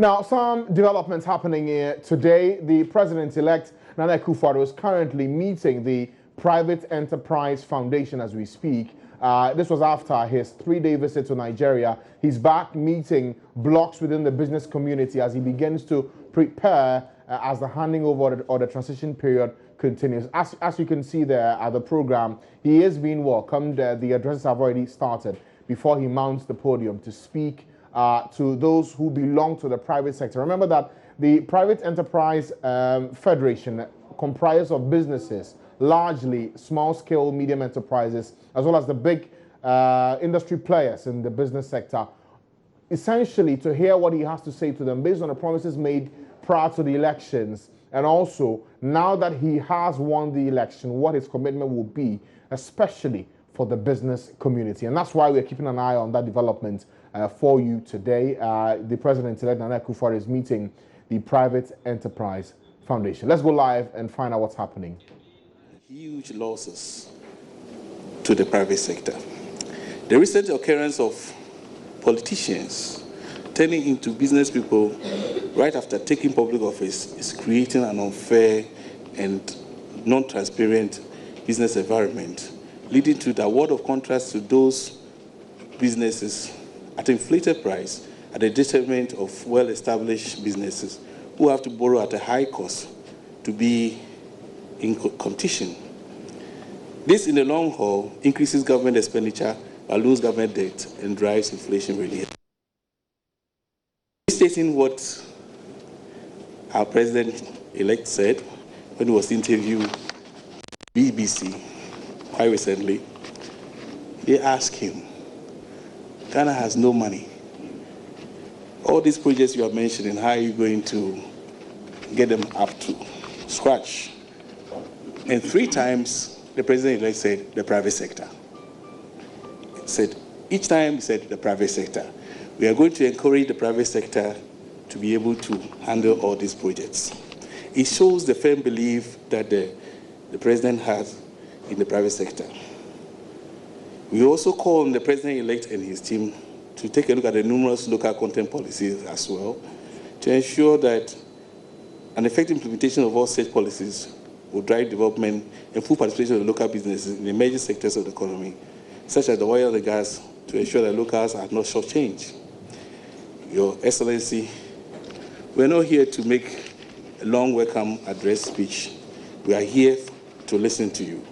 Now, some developments happening here today. The president-elect Nana Akufo-Addo is currently meeting the Private Enterprise Foundation as we speak. This was after his 3-day visit to Nigeria. He's back meeting blocks within the business community as he begins to prepare as the handing over or the transition period continues. As you can see there at the program, he is being welcomed. The addresses have already started before he mounts the podium to speak to those who belong to the private sector. Remember that the Private Enterprise Federation comprises of businesses, largely small-scale, medium enterprises, as well as the big industry players in the business sector, essentially to hear what he has to say to them based on the promises made prior to the elections, and also now that he has won the election, what his commitment will be, especially for the business community. And that's why we're keeping an eye on that development for you today. The president-elect Nana Akufo-Addo is meeting the Private Enterprise Foundation. Let's go live and find out what's happening. Huge losses to the private sector. The recent occurrence of politicians turning into business people right after taking public office is creating an unfair and non-transparent business environment, leading to the award of contracts to those businesses at inflated price at the detriment of well-established businesses who have to borrow at a high cost to be in competition. This, in the long haul, increases government expenditure, balloons government debt, and drives inflation really. Stating what our president-elect said when he was interviewed BBC quite recently, they asked him, Ghana has no money. All these projects you are mentioning, how are you going to get them up to scratch? And 3 times, the president-elect said the private sector. Each time he said the private sector. We are going to encourage the private sector to be able to handle all these projects. It shows the firm belief that the president has in the private sector. We also call on the president-elect and his team to take a look at the numerous local content policies as well to ensure that an effective implementation of all such policies will drive development and full participation of the local businesses in the major sectors of the economy, such as the oil and the gas, to ensure that locals are not shortchanged. Your Excellency, we're not here to make a long welcome address speech. We are here to listen to you.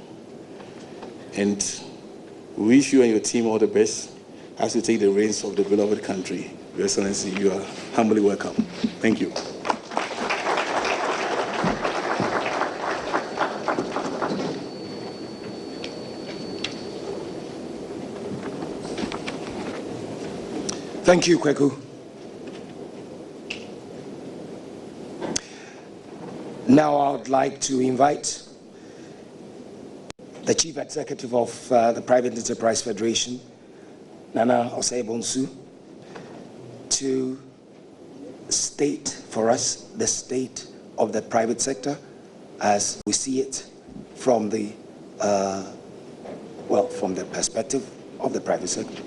And we wish you and your team all the best as you take the reins of the beloved country. Your Excellency, you are humbly welcome. Thank you. Thank you, Kweku. Now I would like to invite the Chief Executive of the Private Enterprise Federation, Nana Osei-Bonsu, to state for us the state of the private sector as we see it from the from the perspective of the private sector.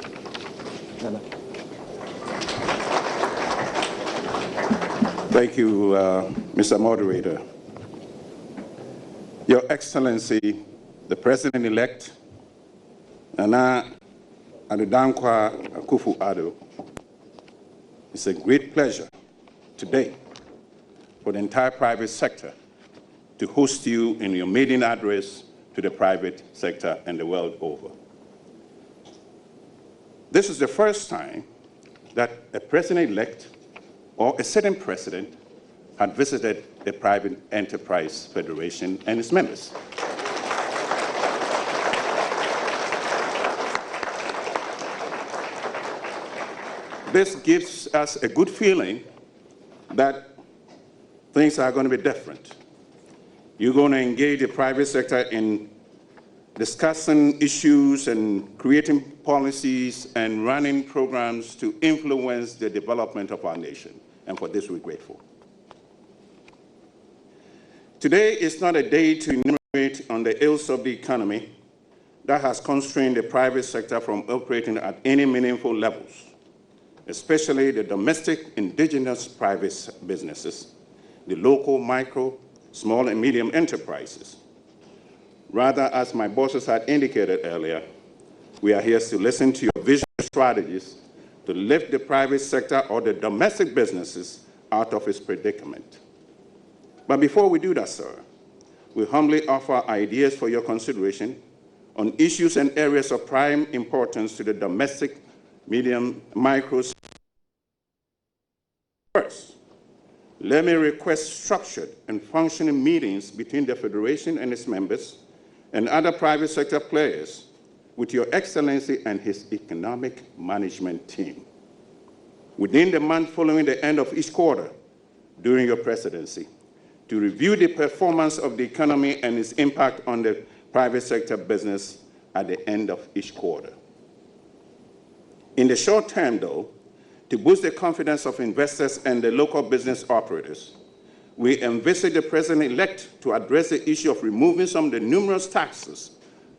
Nana. Thank you, Mr. Moderator. Your Excellency, the President-elect, Nana Akufo-Addo, it's a great pleasure today for the entire private sector to host you in your maiden address to the private sector and the world over. This is the first time that a President-elect or a sitting president had visited the Private Enterprise Federation and its members. This gives us a good feeling that things are going to be different. You're going to engage the private sector in discussing issues and creating policies and running programs to influence the development of our nation. And for this, we're grateful. Today is not a day to enumerate on the ills of the economy that has constrained the private sector from operating at any meaningful levels. especially the domestic indigenous private businesses, the local micro, small and medium enterprises. Rather, as my bosses had indicated earlier, we are here to listen to your vision strategies to lift the private sector or the domestic businesses out of its predicament. But before we do that, sir, we humbly offer ideas for your consideration on issues and areas of prime importance to the domestic, medium, micros. First, let me request structured and functioning meetings between the Federation and its members and other private sector players with Your Excellency and his economic management team within the month following the end of each quarter during your presidency to review the performance of the economy and its impact on the private sector business at the end of each quarter. In the short term, though, to boost the confidence of investors and the local business operators, we envisage the President-elect to address the issue of removing some of the numerous taxes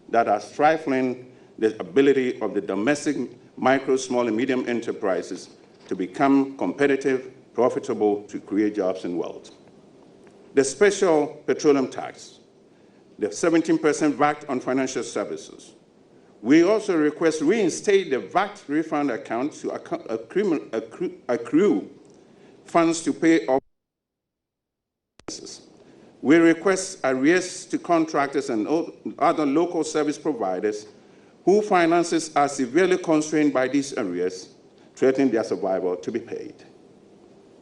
that are stifling the ability of the domestic micro, small, and medium enterprises to become competitive, profitable, to create jobs and wealth. The special petroleum tax, the 17% VAT on financial services. We also request reinstate the VAT refund account to accrue funds to pay off. We request arrears to contractors and other local service providers whose finances are severely constrained by these arrears, threatening their survival, to be paid.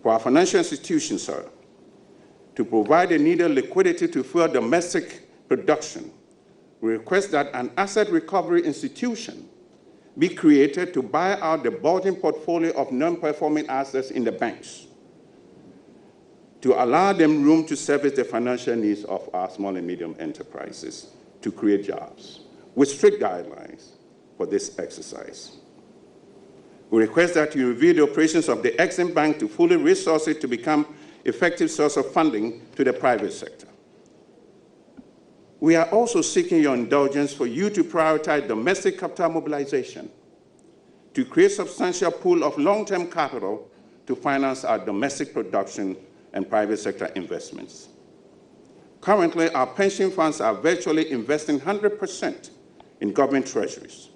For our financial institutions, sir, to provide the needed liquidity to fuel domestic production, we request that an asset recovery institution be created to buy out the bulging portfolio of non-performing assets in the banks to allow them room to service the financial needs of our small and medium enterprises to create jobs with strict guidelines for this exercise. We request that you review the operations of the Exim Bank to fully resource it to become effective source of funding to the private sector. We are also seeking your indulgence for you to prioritize domestic capital mobilization to create substantial pool of long-term capital to finance our domestic production and private sector investments. Currently, our pension funds are virtually investing 100% in government treasuries.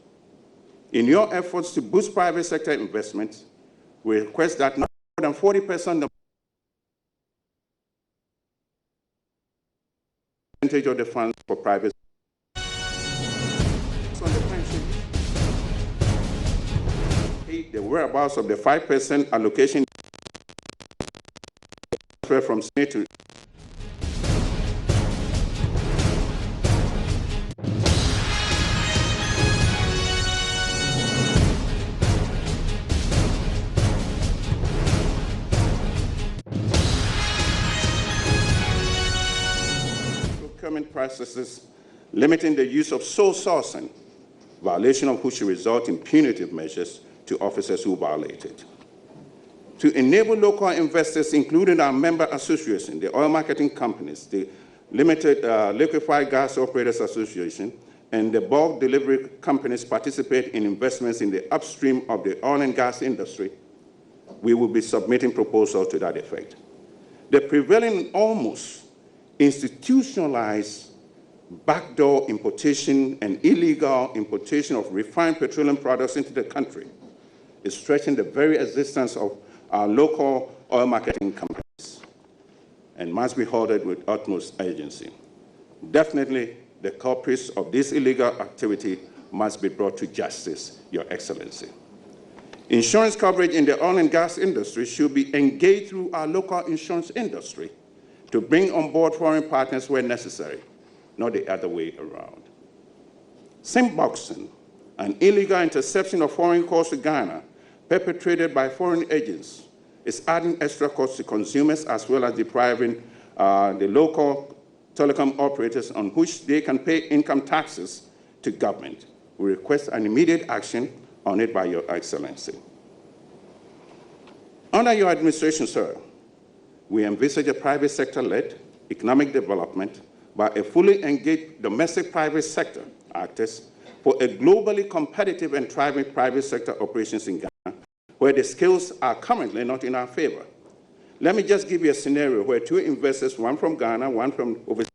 In your efforts to boost private sector investments, we request that not more than 40% of the funds for private on the pension, the whereabouts of the 5% allocation from state to procurement processes, limiting the use of sole sourcing, violation of which should result in punitive measures to officers who violate it. To enable local investors, including our member association, the oil marketing companies, the Limited Liquefied Gas Operators Association, and the bulk delivery companies participate in investments in the upstream of the oil and gas industry, we will be submitting proposals to that effect. The prevailing almost institutionalized backdoor importation and illegal importation of refined petroleum products into the country is stretching the very existence of our local oil marketing companies and must be halted with utmost urgency. Definitely, the culprits of this illegal activity must be brought to justice, Your Excellency. Insurance coverage in the oil and gas industry should be engaged through our local insurance industry to bring on board foreign partners where necessary, not the other way around. Boxing, an illegal interception of foreign calls to Ghana, perpetrated by foreign agents, is adding extra costs to consumers as well as depriving the local telecom operators on which they can pay income taxes to government. We request an immediate action on it by Your Excellency. Under your administration, sir, we envisage a private sector-led economic development by a fully engaged domestic private sector actors for a globally competitive and thriving private sector operations in Ghana where the skills are currently not in our favor. Let me just give you a scenario where two investors, one from Ghana, one from overseas,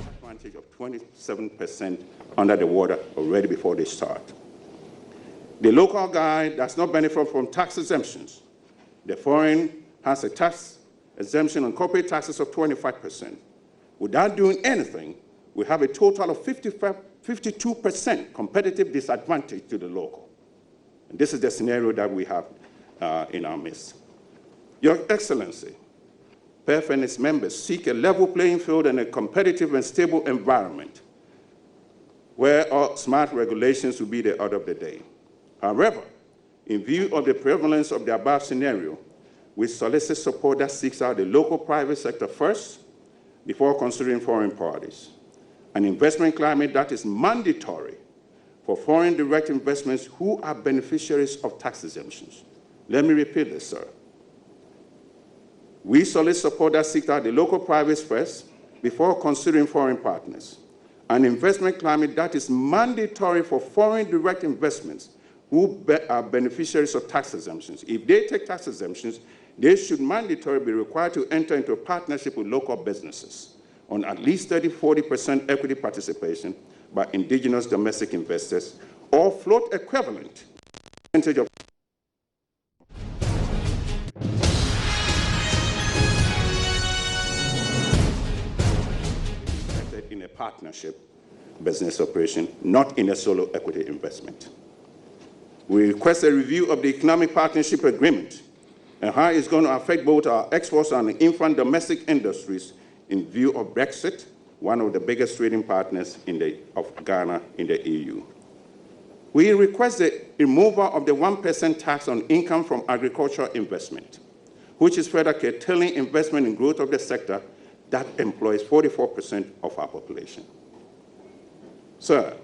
advantage of 27% under the water already before they start. The local guy does not benefit from tax exemptions. The foreign has a tax exemption on corporate taxes of 25%. Without doing anything, we have a total of 52% competitive disadvantage to the local. And this is the scenario that we have in our midst. Your Excellency, PEF and its members seek a level playing field and a competitive and stable environment where all smart regulations will be the order of the day. However, in view of the prevalence of the above scenario, we solicit support that seeks out the local private sector first before considering foreign parties. An investment climate that is mandatory for foreign direct investments who are beneficiaries of tax exemptions. Let me repeat this, sir. We solicit support that seeks out the local privates first before considering foreign partners. An investment climate that is mandatory for foreign direct investments who are beneficiaries of tax exemptions. If they take tax exemptions, they should mandatorily be required to enter into a partnership with local businesses on at least 30–40% equity participation by indigenous domestic investors, or float equivalent percentage of in a partnership business operation, not in a solo equity investment. We request a review of the economic partnership agreement and how it's going to affect both our exports and infant domestic industries in view of Brexit, one of the biggest trading partners of Ghana in the EU. We request the removal of the 1% tax on income from agricultural investment, which is further curtailing investment in growth of the sector that employs 44% of our population. Sir,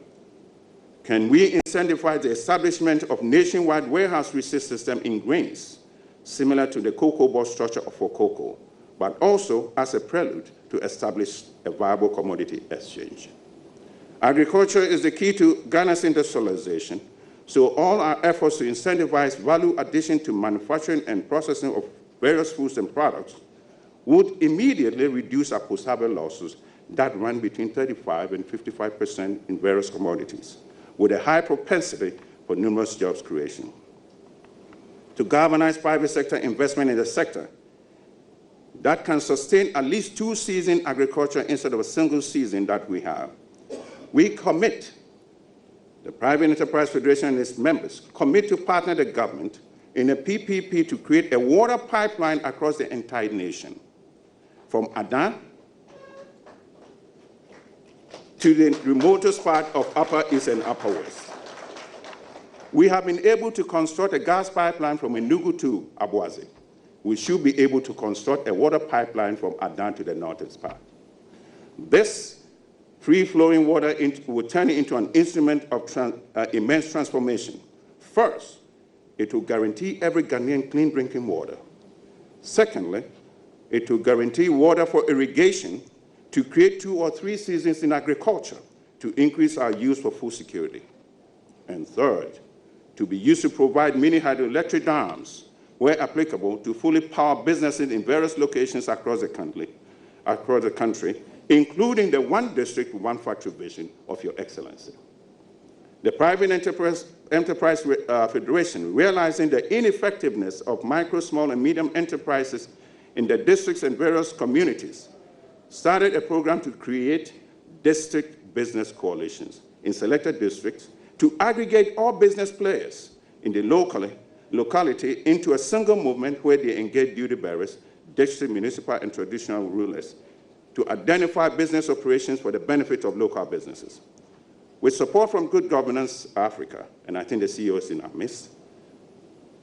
can we incentivize the establishment of nationwide warehouse receipt system in grains, similar to the cocoa board structure for cocoa, but also as a prelude to establish a viable commodity exchange? Agriculture is the key to Ghana's industrialization, so all our efforts to incentivize value addition to manufacturing and processing of various foods and products would immediately reduce our post-harvest losses that run between 35% and 55% in various commodities, with a high propensity for numerous jobs creation. To galvanize private sector investment in the sector that can sustain at least 2 seasons agriculture instead of a single season that we have, we commit, the Private Enterprise Federation and its members, commit to partner the government in a PPP to create a water pipeline across the entire nation, from Adan to the remotest part of Upper East and Upper West. We have been able to construct a gas pipeline from Enugu to Abuaze. We should be able to construct a water pipeline from Adan to the northeast part. This free-flowing water will turn into an instrument of immense transformation. First, it will guarantee every Ghanaian clean drinking water. Secondly, it will guarantee water for irrigation to create 2 or 3 seasons in agriculture to increase our use for food security. And third, to be used to provide mini hydroelectric dams, where applicable, to fully power businesses in various locations across the country, including the one district, one factory vision of Your Excellency. The Private Enterprise Federation, realizing the ineffectiveness of micro, small, and medium enterprises in the districts and various communities, started a program to create district business coalitions in selected districts to aggregate all business players in the locality into a single movement where they engage duty bearers, district, municipal, and traditional rulers to identify business operations for the benefit of local businesses. With support from Good Governance Africa, and I think the CEO is in our midst,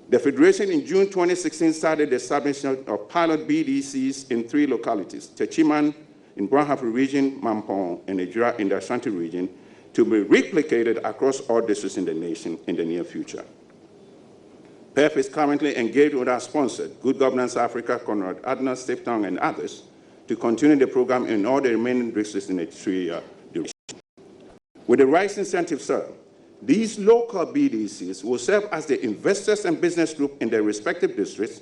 the Federation in June 2016 started the establishment of pilot BDCs in 3 localities, Techiman in Brahafri region, Mampong, and Ejura in the Ashanti region, to be replicated across all districts in the nation in the near future. PEF is currently engaged with our sponsor, Good Governance Africa, Conrad Adner, Steve Town, and others, to continue the program in all the remaining districts in a 3-year duration. With the right incentives, sir, these local BDCs will serve as the investors and business group in their respective districts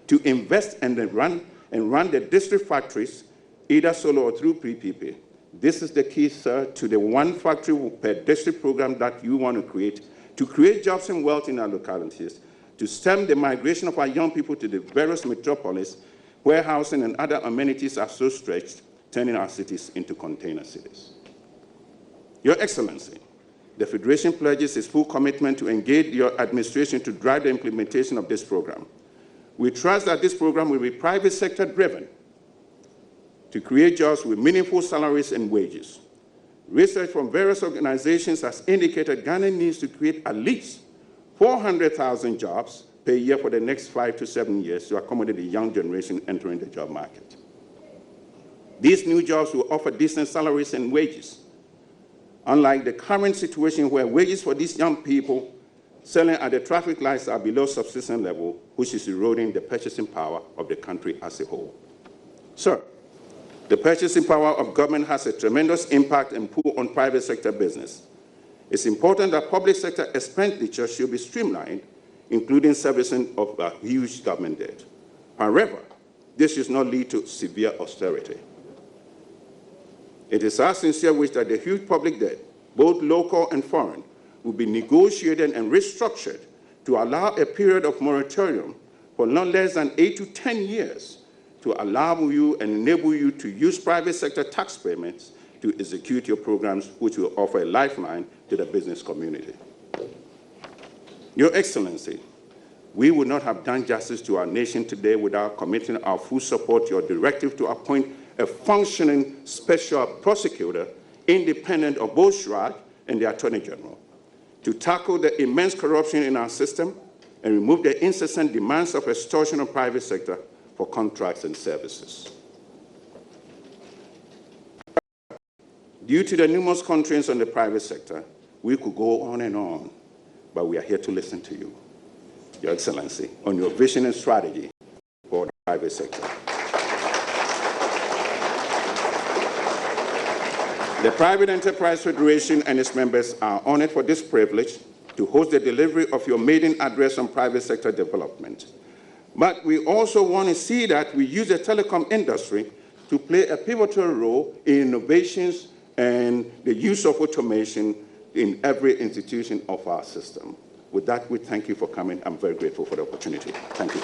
to invest and then run the district factories, either solo or through PPP. This is the key, sir, to the one factory per district program that you want to create jobs and wealth in our localities, to stem the migration of our young people to the various metropolis where housing and other amenities are so stretched, turning our cities into container cities. Your Excellency, the Federation pledges its full commitment to engage your administration to drive the implementation of this program. We trust that this program will be private sector driven to create jobs with meaningful salaries and wages. Research from various organizations has indicated Ghana needs to create at least 400,000 jobs per year for the next 5 to 7 years to accommodate the young generation entering the job market. These new jobs will offer decent salaries and wages, unlike the current situation where wages for these young people selling at the traffic lights are below subsistence level, which is eroding the purchasing power of the country as a whole. Sir, the purchasing power of government has a tremendous impact and pull on private sector business. It's important that public sector expenditure should be streamlined, including servicing of a huge government debt. However, this should not lead to severe austerity. It is our sincere wish that the huge public debt, both local and foreign, will be negotiated and restructured to allow a period of moratorium for not less than 8 to 10 years to allow you and enable you to use private sector tax payments to execute your programs, which will offer a lifeline to the business community. Your Excellency, we would not have done justice to our nation today without committing our full support to your directive to appoint a functioning special prosecutor, independent of both SHRAG and the Attorney General, to tackle the immense corruption in our system and remove the incessant demands of extortion of private sector for contracts and services. Due to the numerous constraints on the private sector, we could go on and on, but we are here to listen to you, Your Excellency, on your vision and strategy for the private sector. The Private Enterprise Federation and its members are honored for this privilege to host the delivery of your maiden address on private sector development. But we also want to see that we use the telecom industry to play a pivotal role in innovations and the use of automation in every institution of our system. With that, we thank you for coming. I'm very grateful for the opportunity. Thank you.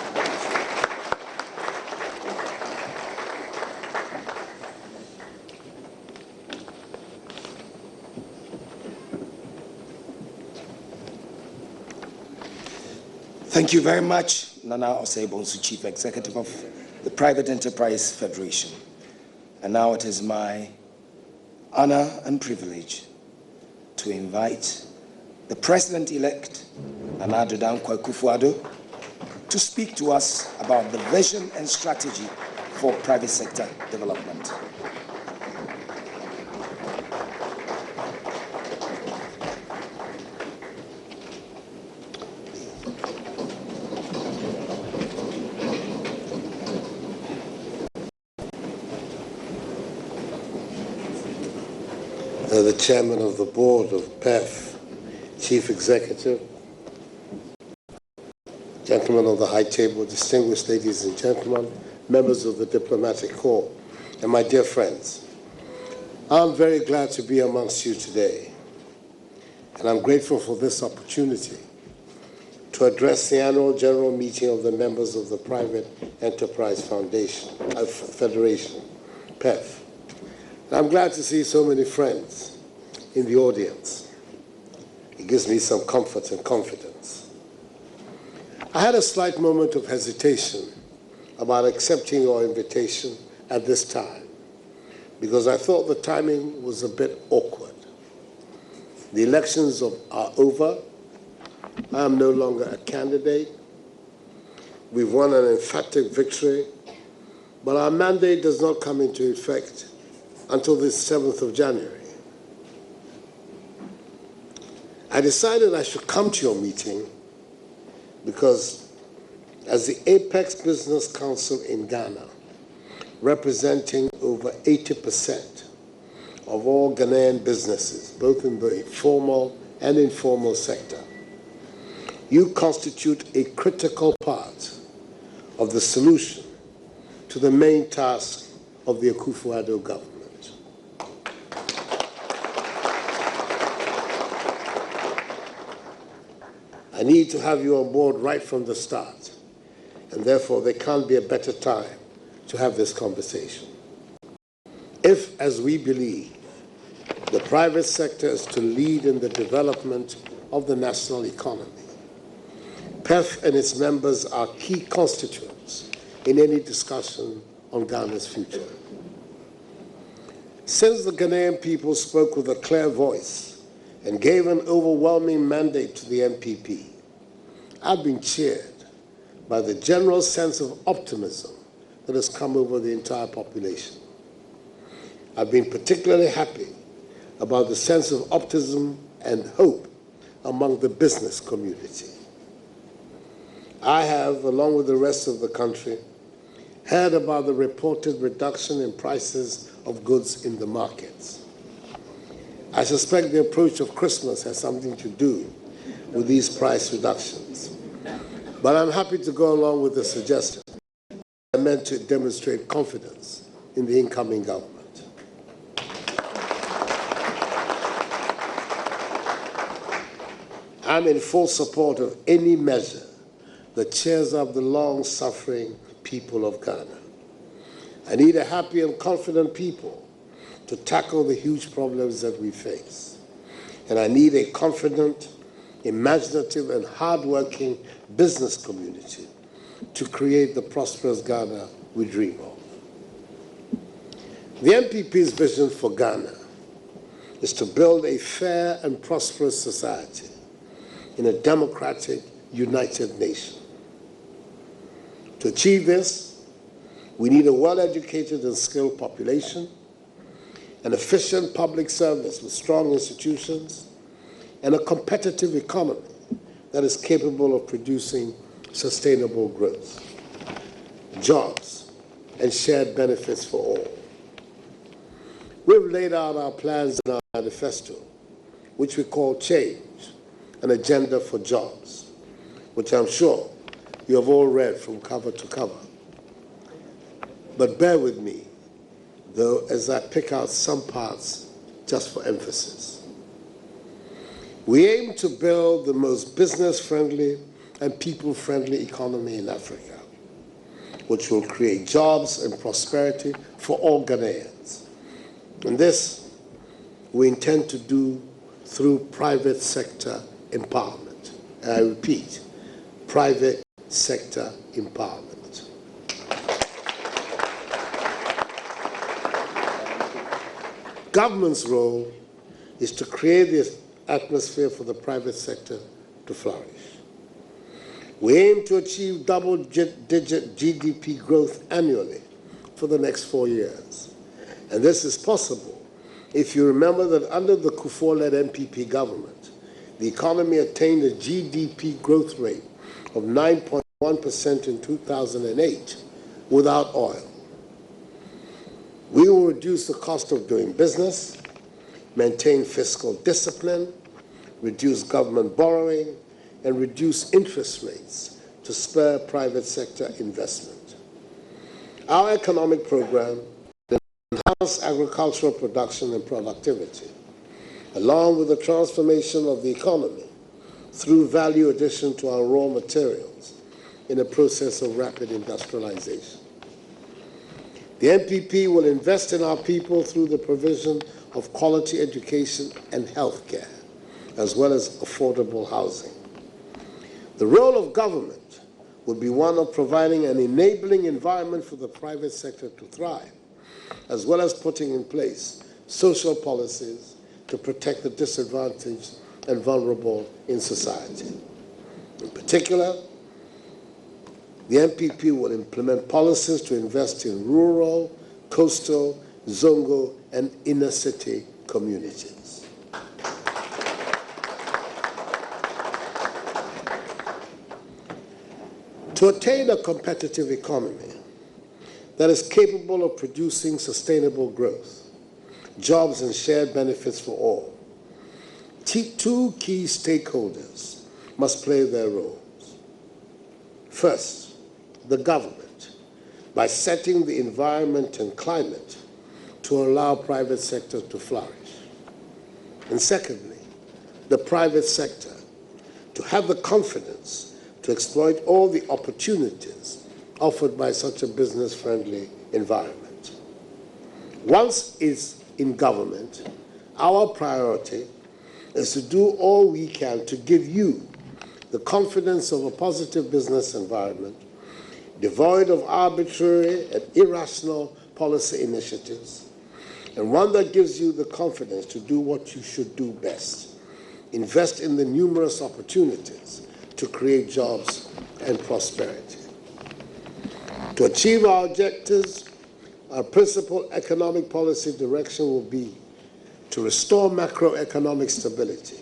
Thank you very much, Nana Osei-Bonsu, Chief Executive of the Private Enterprise Federation. And now it is my honor and privilege to invite the President-elect, Nana Addo Dankwa Akufo-Addo, to speak to us about the vision and strategy for private sector development. The Chairman of the Board of PEF, Chief Executive, gentlemen of the High Table, distinguished ladies and gentlemen, members of the Diplomatic Corps, and my dear friends, I'm very glad to be amongst you today, and I'm grateful for this opportunity to address the annual general meeting of the members of the Private Enterprise Federation, PEF. I'm glad to see so many friends in the audience. It gives me some comfort and confidence. I had a slight moment of hesitation about accepting your invitation at this time because I thought the timing was a bit awkward. The elections are over. I am no longer a candidate. We've won an emphatic victory, but our mandate does not come into effect until the 7th of January. I decided I should come to your meeting because as the apex business council in Ghana, representing over 80% of all Ghanaian businesses, both in the formal and informal sector, you constitute a critical part of the solution to the main task of the Akufo-Addo government. I need to have you on board right from the start, and therefore there can't be a better time to have this conversation. If, as we believe, the private sector is to lead in the development of the national economy, PEF and its members are key constituents in any discussion on Ghana's future. Since the Ghanaian people spoke with a clear voice and gave an overwhelming mandate to the NPP, I've been cheered by the general sense of optimism that has come over the entire population. I've been particularly happy about the sense of optimism and hope among the business community. I have, along with the rest of the country, heard about the reported reduction in prices of goods in the markets. I suspect the approach of Christmas has something to do with these price reductions. But I'm happy to go along with the suggestion. I meant to demonstrate confidence in the incoming government. I'm in full support of any measure that cheers up the long-suffering people of Ghana. I need a happy and confident people to tackle the huge problems that we face. And I need a confident, imaginative, and hardworking business community to create the prosperous Ghana we dream of. The NPP's vision for Ghana is to build a fair and prosperous society in a democratic, united nation. To achieve this, we need a well-educated and skilled population, an efficient public service with strong institutions, and a competitive economy that is capable of producing sustainable growth, jobs, and shared benefits for all. We've laid out our plans in our manifesto, which we call Change, an Agenda for Jobs, which I'm sure you have all read from cover to cover. But bear with me, though, as I pick out some parts just for emphasis. We aim to build the most business-friendly and people-friendly economy in Africa, which will create jobs and prosperity for all Ghanaians. And this we intend to do through private sector empowerment. And I repeat, private sector empowerment. Government's role is to create this atmosphere for the private sector to flourish. We aim to achieve double-digit GDP growth annually for the next 4 years. And this is possible if you remember that under the Kufuor-led NPP government, the economy attained a GDP growth rate of 9.1% in 2008 without oil. We will reduce the cost of doing business, maintain fiscal discipline, reduce government borrowing, and reduce interest rates to spur private sector investment. Our economic program will enhance agricultural production and productivity, along with the transformation of the economy through value addition to our raw materials in a process of rapid industrialization. The NPP will invest in our people through the provision of quality education and health care, as well as affordable housing. The role of government will be one of providing an enabling environment for the private sector to thrive, as well as putting in place social policies to protect the disadvantaged and vulnerable in society. In particular, the NPP will implement policies to invest in rural, coastal, zongo, and inner city communities. To attain a competitive economy that is capable of producing sustainable growth, jobs and shared benefits for all, two key stakeholders must play their roles. First, the government, by setting the environment and climate to allow private sector to flourish. And secondly, the private sector, to have the confidence to exploit all the opportunities offered by such a business-friendly environment. Once it's in government, our priority is to do all we can to give you the confidence of a positive business environment, devoid of arbitrary and irrational policy initiatives, and one that gives you the confidence to do what you should do best: invest in the numerous opportunities to create jobs and prosperity. To achieve our objectives, our principal economic policy direction will be to restore macroeconomic stability,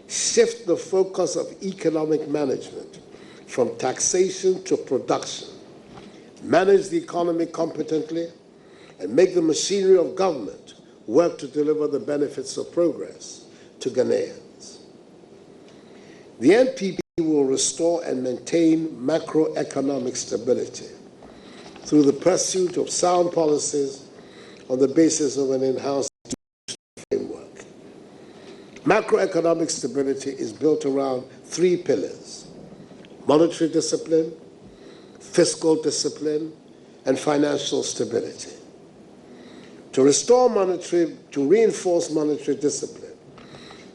shift the focus of economic management from taxation to production, manage the economy competently, and make the machinery of government work to deliver the benefits of progress to Ghanaians. The NPP will restore and maintain macroeconomic stability through the pursuit of sound policies on the basis of an enhanced framework. Macroeconomic stability is built around three pillars: monetary discipline, fiscal discipline, and financial stability. To reinforce monetary discipline,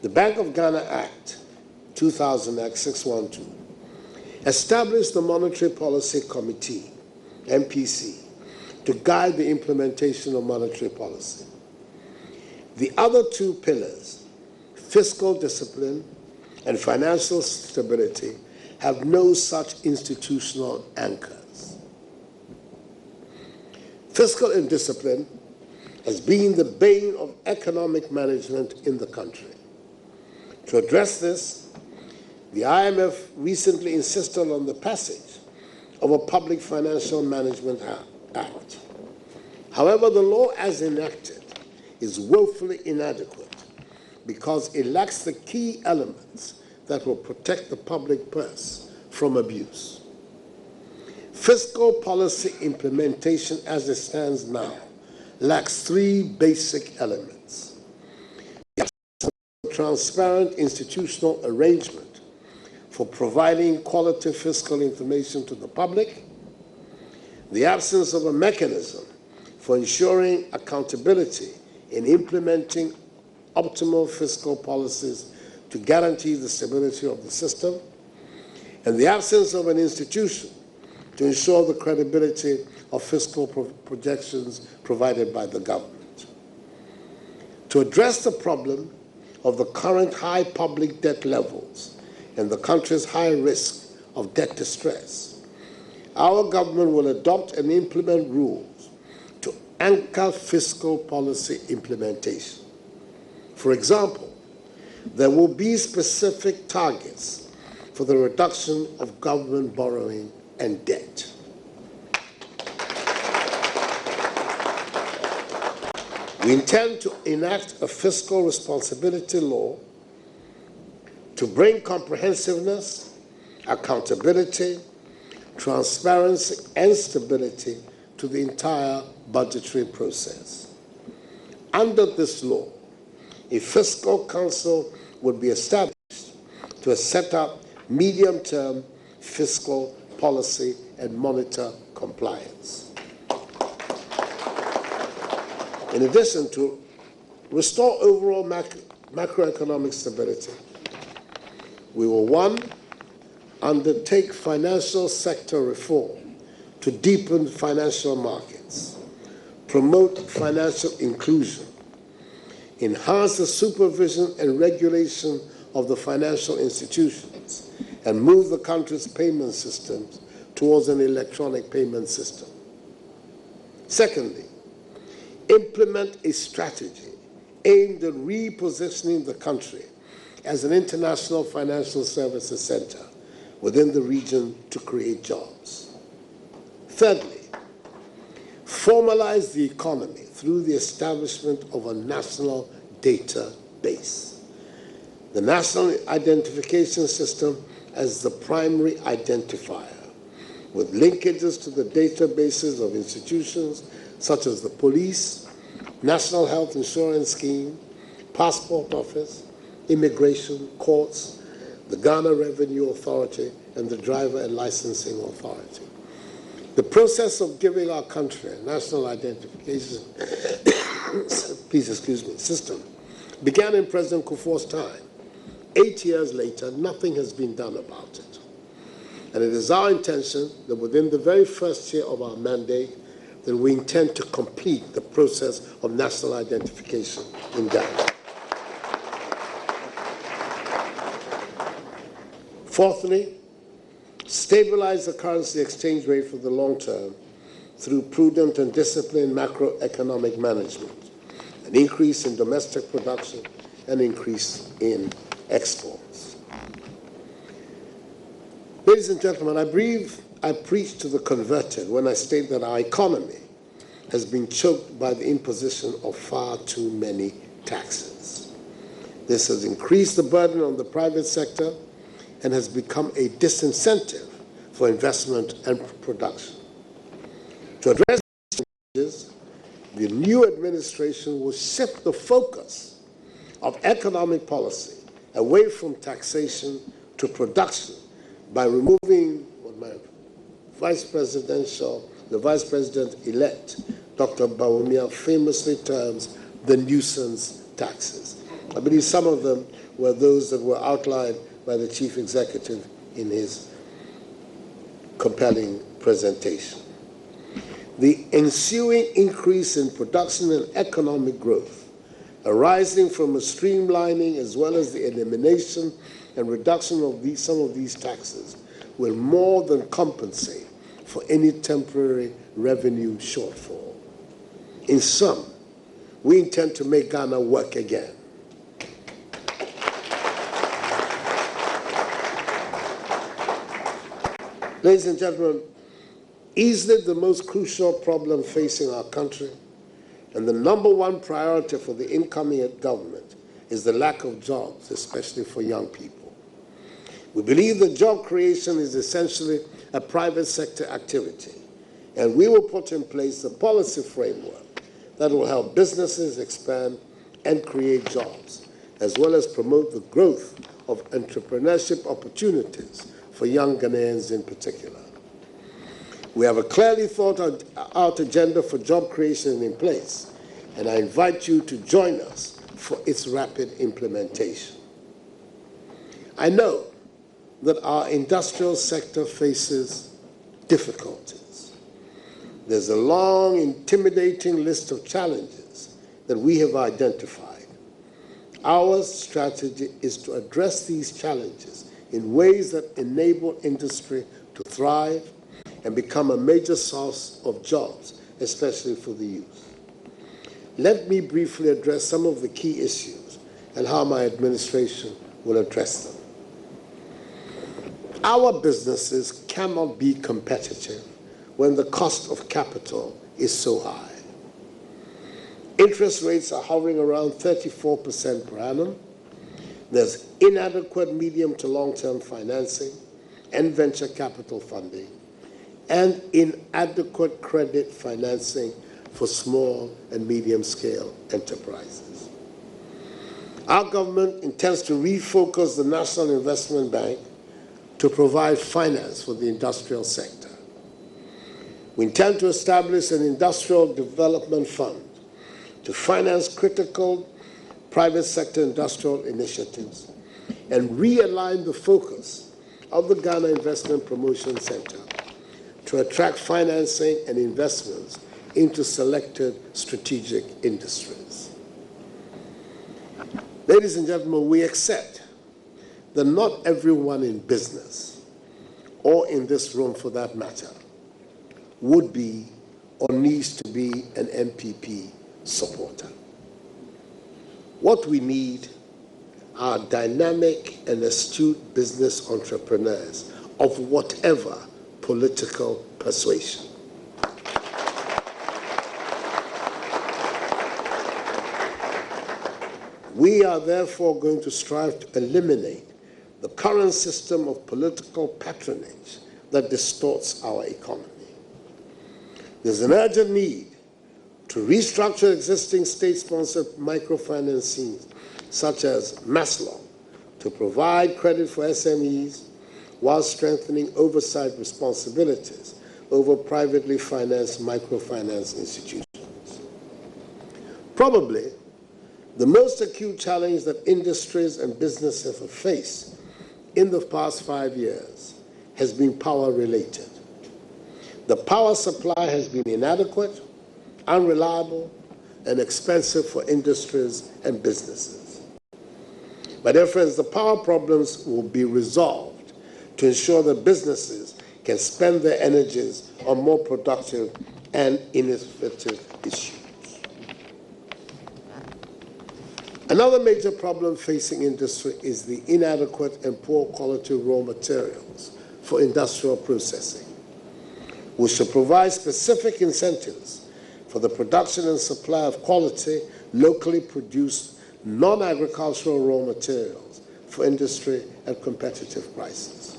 the Bank of Ghana Act, 2000 Act 612, established the Monetary Policy Committee, MPC, to guide the implementation of monetary policy. The other two pillars, fiscal discipline and financial stability, have no such institutional anchors. Fiscal indiscipline has been the bane of economic management in the country. To address this, the IMF recently insisted on the passage of a Public Financial Management Act. However, the law as enacted is woefully inadequate because it lacks the key elements that will protect the public purse from abuse. Fiscal policy implementation as it stands now lacks three basic elements: transparent institutional arrangement for providing quality fiscal information to the public, the absence of a mechanism for ensuring accountability in implementing optimal fiscal policies to guarantee the stability of the system, and the absence of an institution to ensure the credibility of fiscal projections provided by the government. To address the problem of the current high public debt levels and the country's high risk of debt distress, our government will adopt and implement rules to anchor fiscal policy implementation. For example, there will be specific targets for the reduction of government borrowing and debt. We intend to enact a fiscal responsibility law to bring comprehensiveness, accountability, transparency, and stability to the entire budgetary process. Under this law, a fiscal council would be established to set up medium-term fiscal policy and monitor compliance. In addition, to restore overall macroeconomic stability, we will, one, undertake financial sector reform to deepen financial markets, promote financial inclusion, enhance the supervision and regulation of the financial institutions, and move the country's payment systems towards an electronic payment system. Secondly, implement a strategy aimed at repositioning the country as an international financial services center within the region to create jobs. Thirdly, formalize the economy through the establishment of a national database. The National Identification System as the primary identifier, with linkages to the databases of institutions such as the police, National Health Insurance Scheme, Passport Office, Immigration, Courts, the Ghana Revenue Authority, and the Driver and Licensing Authority. The process of giving our country a national identification system began in President Kufuor's time. 8 years later, nothing has been done about it. And it is our intention that within the very first year of our mandate, that we intend to complete the process of national identification in Ghana. Fourthly, stabilize the currency exchange rate for the long term through prudent and disciplined macroeconomic management, an increase in domestic production, and increase in exports. Ladies and gentlemen, I preach to the converted when I state that our economy has been choked by the imposition of far too many taxes. This has increased the burden on the private sector and has become a disincentive for investment and production. To address these challenges, the new administration will shift the focus of economic policy away from taxation to production by removing what the Vice President-elect, Dr. Bawumia, famously terms the nuisance taxes. I believe some of them were those that were outlined by the Chief Executive in his compelling presentation. The ensuing increase in production and economic growth arising from a streamlining as well as the elimination and reduction of some of these taxes will more than compensate for any temporary revenue shortfall. In sum, we intend to make Ghana work again. Ladies and gentlemen, easily the most crucial problem facing our country and the number one priority for the incoming government is the lack of jobs, especially for young people. We believe that job creation is essentially a private sector activity, and we will put in place the policy framework that will help businesses expand and create jobs, as well as promote the growth of entrepreneurship opportunities for young Ghanaians in particular. We have a clearly thought out agenda for job creation in place, and I invite you to join us for its rapid implementation. I know that our industrial sector faces difficulties. There's a long, intimidating list of challenges that we have identified. Our strategy is to address these challenges in ways that enable industry to thrive and become a major source of jobs, especially for the youth. Let me briefly address some of the key issues and how my administration will address them. Our businesses cannot be competitive when the cost of capital is so high. Interest rates are hovering around 34% per annum. There's inadequate medium to long-term financing and venture capital funding, and inadequate credit financing for small and medium-scale enterprises. Our government intends to refocus the National Investment Bank to provide finance for the industrial sector. We intend to establish an industrial development fund to finance critical private sector industrial initiatives and realign the focus of the Ghana Investment Promotion Center to attract financing and investments into selected strategic industries. Ladies and gentlemen, we accept that not everyone in business, or in this room for that matter, would be or needs to be an NPP supporter. What we need are dynamic and astute business entrepreneurs of whatever political persuasion. We are therefore going to strive to eliminate the current system of political patronage that distorts our economy. There's an urgent need to restructure existing state-sponsored microfinancing, such as MASLO, to provide credit for SMEs while strengthening oversight responsibilities over privately financed microfinance institutions. Probably, the most acute challenge that industries and businesses have faced in the past 5 years has been power-related. The power supply has been inadequate, unreliable, and expensive for industries and businesses. My dear friends, the power problems will be resolved to ensure that businesses can spend their energies on more productive and innovative issues. Another major problem facing industry is the inadequate and poor quality raw materials for industrial processing. We should provide specific incentives for the production and supply of quality, locally produced, non-agricultural raw materials for industry at competitive prices.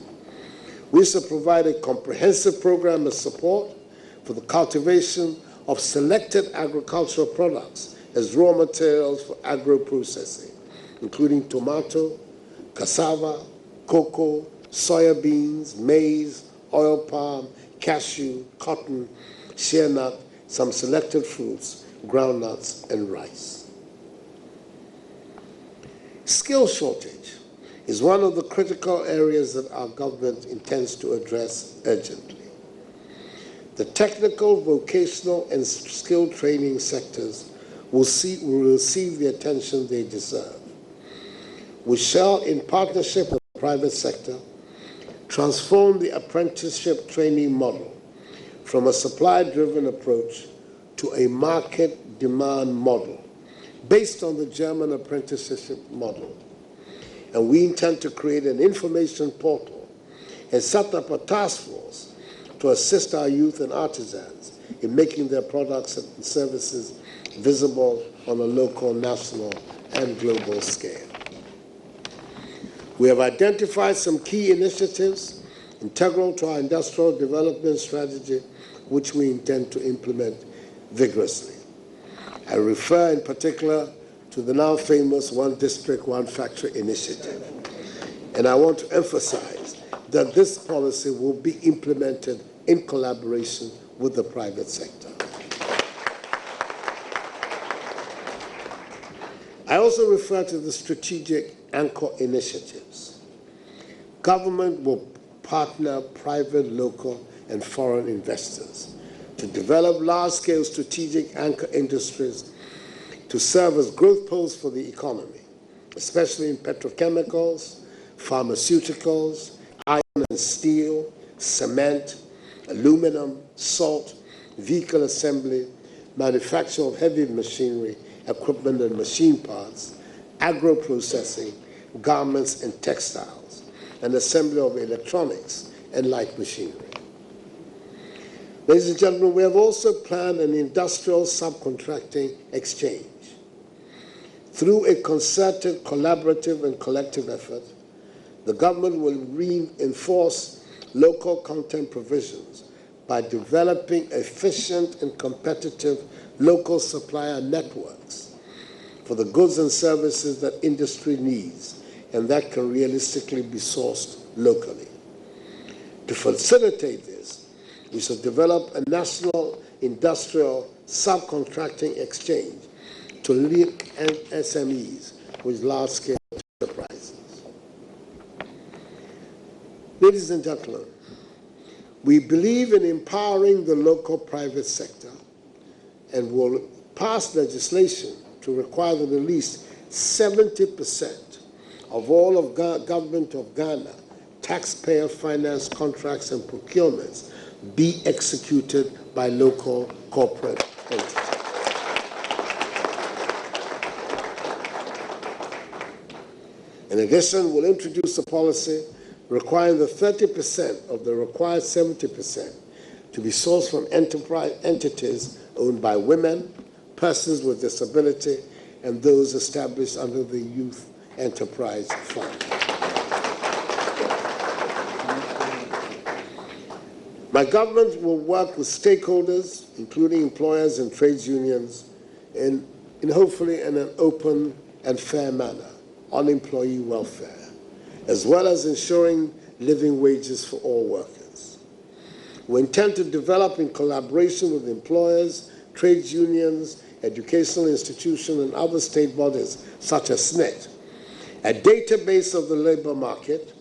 We should provide a comprehensive program of support for the cultivation of selected agricultural products as raw materials for agro-processing, including tomato, cassava, cocoa, soya beans, maize, oil palm, cashew, cotton, shea nut, some selected fruits, groundnuts, and rice. Skill shortage is one of the critical areas that our government intends to address urgently. The technical, vocational, and skill training sectors will receive the attention they deserve. We shall, in partnership with the private sector, transform the apprenticeship training model from a supply-driven approach to a market demand model based on the German apprenticeship model. And we intend to create an information portal and set up a task force to assist our youth and artisans in making their products and services visible on a local, national, and global scale. We have identified some key initiatives integral to our industrial development strategy, which we intend to implement vigorously. I refer in particular to the now famous One District, One Factory initiative. And I want to emphasize that this policy will be implemented in collaboration with the private sector. I also refer to the strategic anchor initiatives. Government will partner private, local, and foreign investors to develop large-scale strategic anchor industries to serve as growth poles for the economy, especially in petrochemicals, pharmaceuticals, iron and steel, cement, aluminum, salt, vehicle assembly, manufacture of heavy machinery, equipment and machine parts, agro-processing, garments and textiles, and assembly of electronics and light machinery. Ladies and gentlemen, we have also planned an industrial subcontracting exchange. Through a concerted, collaborative, and collective effort, the government will reinforce local content provisions by developing efficient and competitive local supplier networks for the goods and services that industry needs and that can realistically be sourced locally. To facilitate this, we should develop a national industrial subcontracting exchange to link SMEs with large-scale enterprises. Ladies and gentlemen, we believe in empowering the local private sector and will pass legislation to require that at least 70% of all of government of Ghana taxpayer finance contracts and procurements be executed by local corporate entities. In addition, we'll introduce a policy requiring the 30% of the required 70% to be sourced from enterprise entities owned by women, persons with disability, and those established under the Youth Enterprise Fund. My government will work with stakeholders, including employers and trades unions, in hopefully in an open and fair manner on employee welfare, as well as ensuring living wages for all workers. We intend to develop in collaboration with employers, trades unions, educational institutions, and other state bodies, such as SNET, a database of the labor market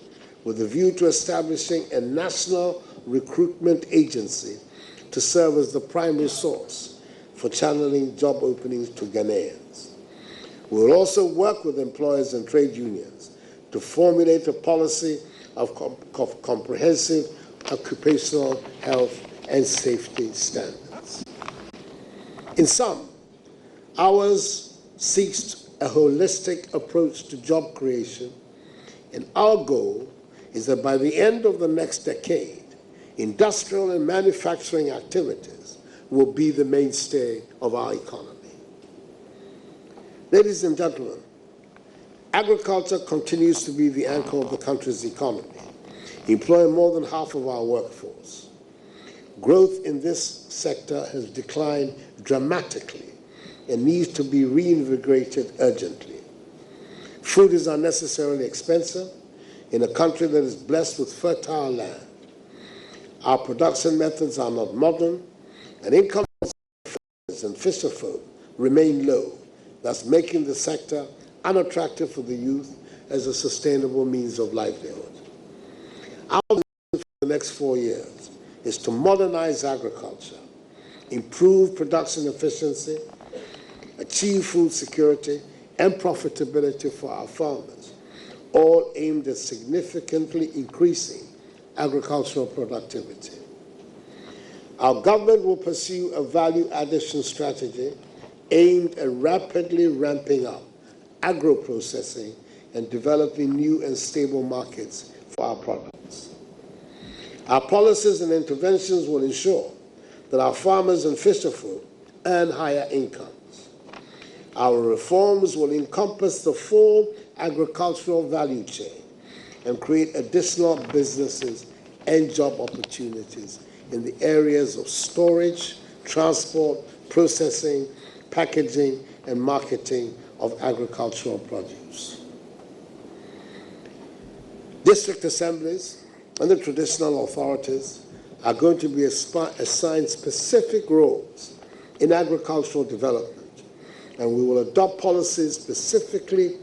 with a view to establishing a national recruitment agency to serve as the primary source for channeling job openings to Ghanaians. We will also work with employers and trade unions to formulate a policy of comprehensive occupational health and safety standards. In sum, ours seeks a holistic approach to job creation, and our goal is that by the end of the next decade, industrial and manufacturing activities will be the mainstay of our economy. Ladies and gentlemen, agriculture continues to be the anchor of the country's economy, employing more than half of our workforce. Growth in this sector has declined dramatically and needs to be reinvigorated urgently. Food is unnecessarily expensive in a country that is blessed with fertile land. Our production methods are not modern, and income and fisherfolk remain low, thus making the sector unattractive for the youth as a sustainable means of livelihood. Our vision for the next 4 years is to modernize agriculture, improve production efficiency, achieve food security and profitability for our farmers, all aimed at significantly increasing agricultural productivity. Our government will pursue a value addition strategy aimed at rapidly ramping up agro-processing and developing new and stable markets for our products. Our policies and interventions will ensure that our farmers and fisherfolk earn higher incomes. Our reforms will encompass the full agricultural value chain and create additional businesses and job opportunities in the areas of storage, transport, processing, packaging, and marketing of agricultural produce. District assemblies and the traditional authorities are going to be assigned specific roles in agricultural development, and we will adopt policies specifically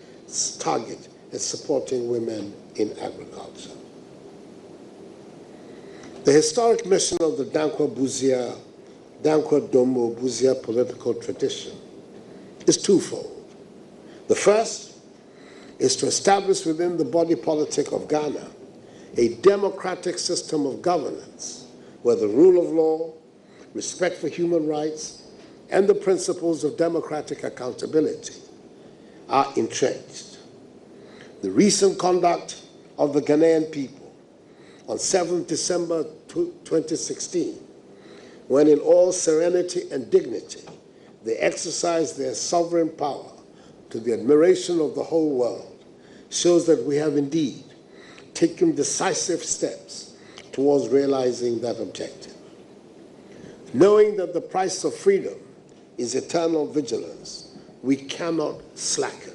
targeted at supporting women in agriculture. The historic mission of the Dankwa Domo Buzia political tradition is twofold. The first is to establish within the body politic of Ghana a democratic system of governance where the rule of law, respect for human rights, and the principles of democratic accountability are entrenched. The recent conduct of the Ghanaian people on 7th December 2016, when in all serenity and dignity, they exercised their sovereign power to the admiration of the whole world, shows that we have indeed taken decisive steps towards realizing that objective. Knowing that the price of freedom is eternal vigilance, we cannot slacken.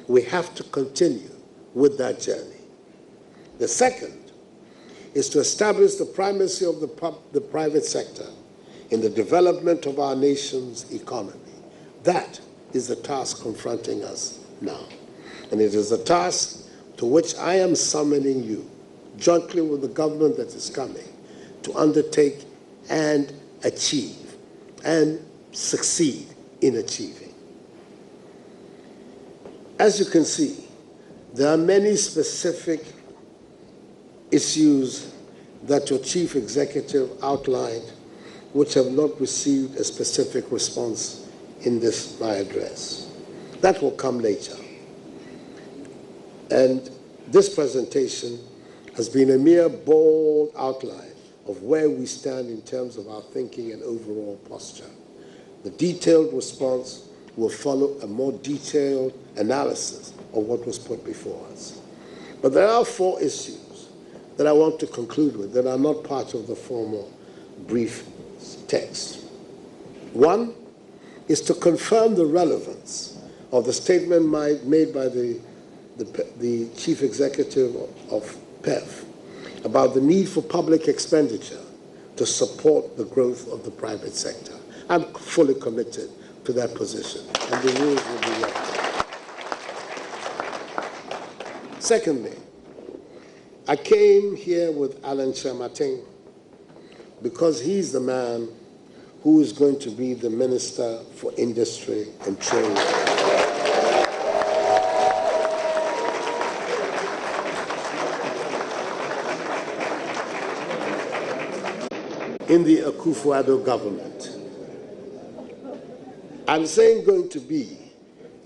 We have to continue with that journey. The second is to establish the primacy of the private sector in the development of our nation's economy. That is the task confronting us now. And it is a task to which I am summoning you, jointly with the government that is coming, to undertake and achieve and succeed in achieving. As you can see, there are many specific issues that your chief executive outlined which have not received a specific response in my address. That will come later. And this presentation has been a mere bold outline of where we stand in terms of our thinking and overall posture. The detailed response will follow a more detailed analysis of what was put before us. But there are 4 issues that I want to conclude with that are not part of the formal brief text. 1 is to confirm the relevance of the statement made by the Chief Executive of PEF about the need for public expenditure to support the growth of the private sector. I'm fully committed to that position, and the rules will be worked out. Secondly, I came here with Alan Shermatin because he's the man who is going to be the Minister for Industry and Trade. In the Akufo-Addo government. I'm saying going to be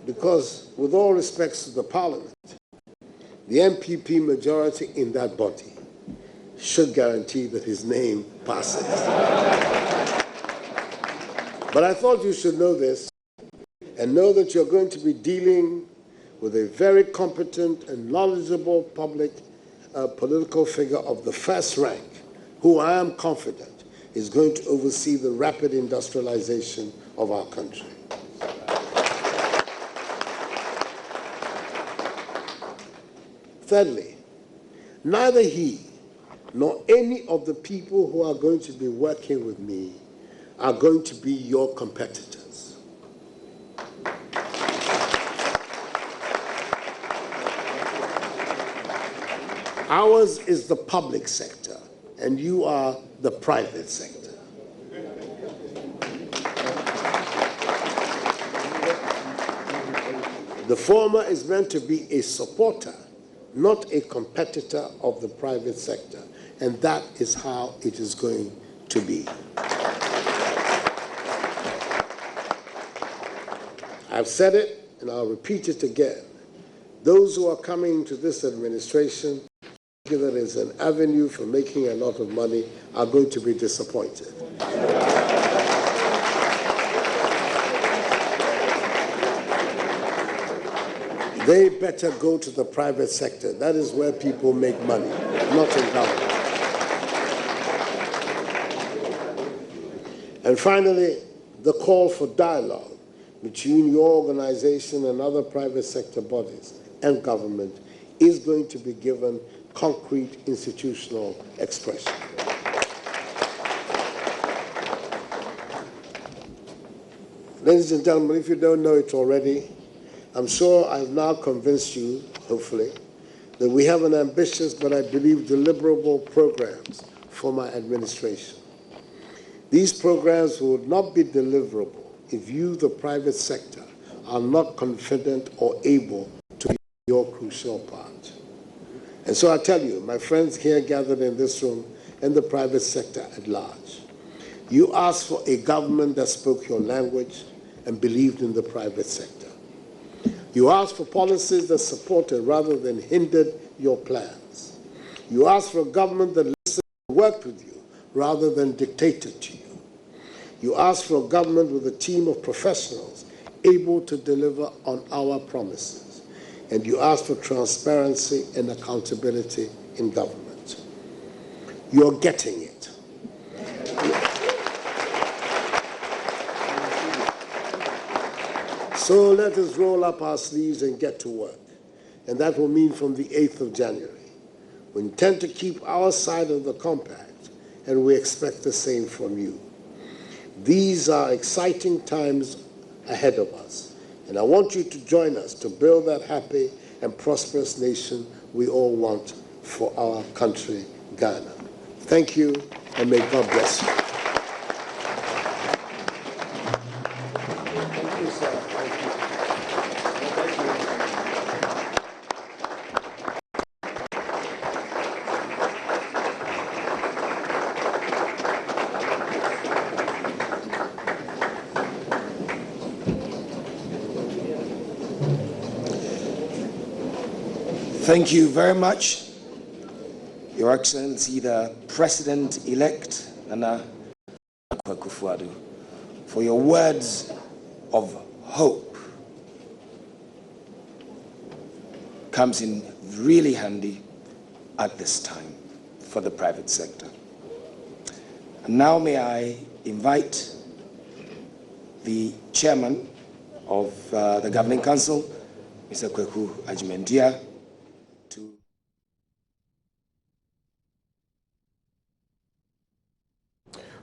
because, with all respects to the Parliament, the NPP majority in that body should guarantee that his name passes. But I thought you should know this and know that you're going to be dealing with a very competent and knowledgeable political figure of the first rank, who I am confident is going to oversee the rapid industrialization of our country. Thirdly, neither he nor any of the people who are going to be working with me are going to be your competitors. Ours is the public sector, and you are the private sector. The former is meant to be a supporter, not a competitor of the private sector, and that is how it is going to be. I've said it, and I'll repeat it again. Those who are coming to this administration thinking that it's an avenue for making a lot of money are going to be disappointed. They better go to the private sector. That is where people make money, not in government. And finally, the call for dialogue between your organization and other private sector bodies and government is going to be given concrete institutional expression. Ladies and gentlemen, if you don't know it already, I'm sure I've now convinced you, hopefully, that we have an ambitious but I believe deliverable programs for my administration. These programs would not be deliverable if you, the private sector, are not confident or able to be your crucial part. And so I tell you, my friends here gathered in this room and the private sector at large, you asked for a government that spoke your language and believed in the private sector. You asked for policies that supported rather than hindered your plans. You asked for a government that listened and worked with you rather than dictated to you. You asked for a government with a team of professionals able to deliver on our promises. And you asked for transparency and accountability in government. You're getting it. So let us roll up our sleeves and get to work. And that will mean from the 8th of January. We intend to keep our side of the compact, and we expect the same from you. These are exciting times ahead of us, and I want you to join us to build that happy and prosperous nation we all want for our country, Ghana. Thank you, and may God bless you. Thank you, sir. Thank you very much. Your Excellency, the President-elect, Nana Akufo-Addo, for your words of hope. Comes in really handy at this time for the private sector. And now may I invite the chairman of the Governing Council, Mr. Kweku Ajimendia, to...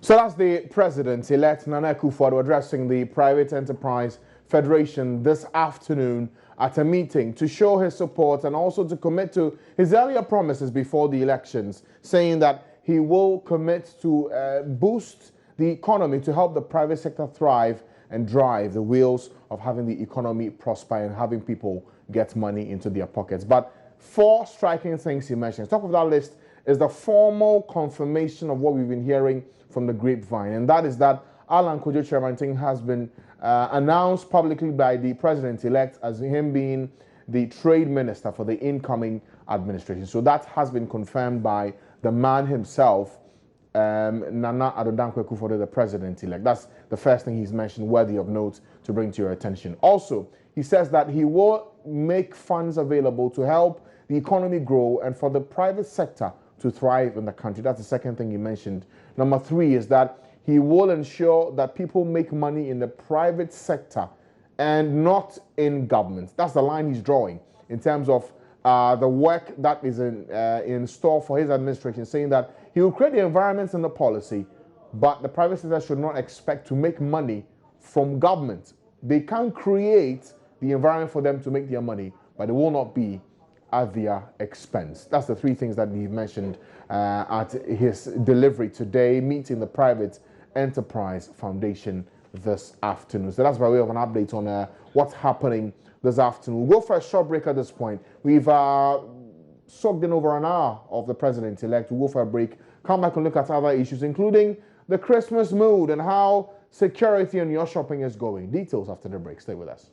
So that's the President-elect Nana Akufo-Addo addressing the Private Enterprise Federation this afternoon at a meeting to show his support and also to commit to his earlier promises before the elections, saying that he will commit to boost the economy to help the private sector thrive and drive the wheels of having the economy prosper and having people get money into their pockets. But 4 striking things he mentions. Top of that list is the formal confirmation of what we've been hearing from the grapevine, and that is that Alan Kojo Kyerematen has been announced publicly by the President-elect as him being the trade minister for the incoming administration. So that has been confirmed by the man himself, Nana Addo Dankwa Akufo-Addo, the President-elect. That's the first thing he's mentioned worthy of note to bring to your attention. Also, he says that he will make funds available to help the economy grow and for the private sector to thrive in the country. That's the second thing he mentioned. Number 3 is that he will ensure that people make money in the private sector and not in government. That's the line he's drawing in terms of the work that is in store for his administration, saying that he will create the environments and the policy, but the private sector should not expect to make money from government. They can create the environment for them to make their money, but it will not be at their expense. That's the 3 things that he mentioned at his delivery today, meeting the Private Enterprise Foundation this afternoon. So that's by way of an update on what's happening this afternoon. We'll go for a short break at this point. We've soaked in over an hour of the President-elect. We'll go for a break, come back and look at other issues, including the Christmas mood and how security in your shopping is going. Details after the break. Stay with us.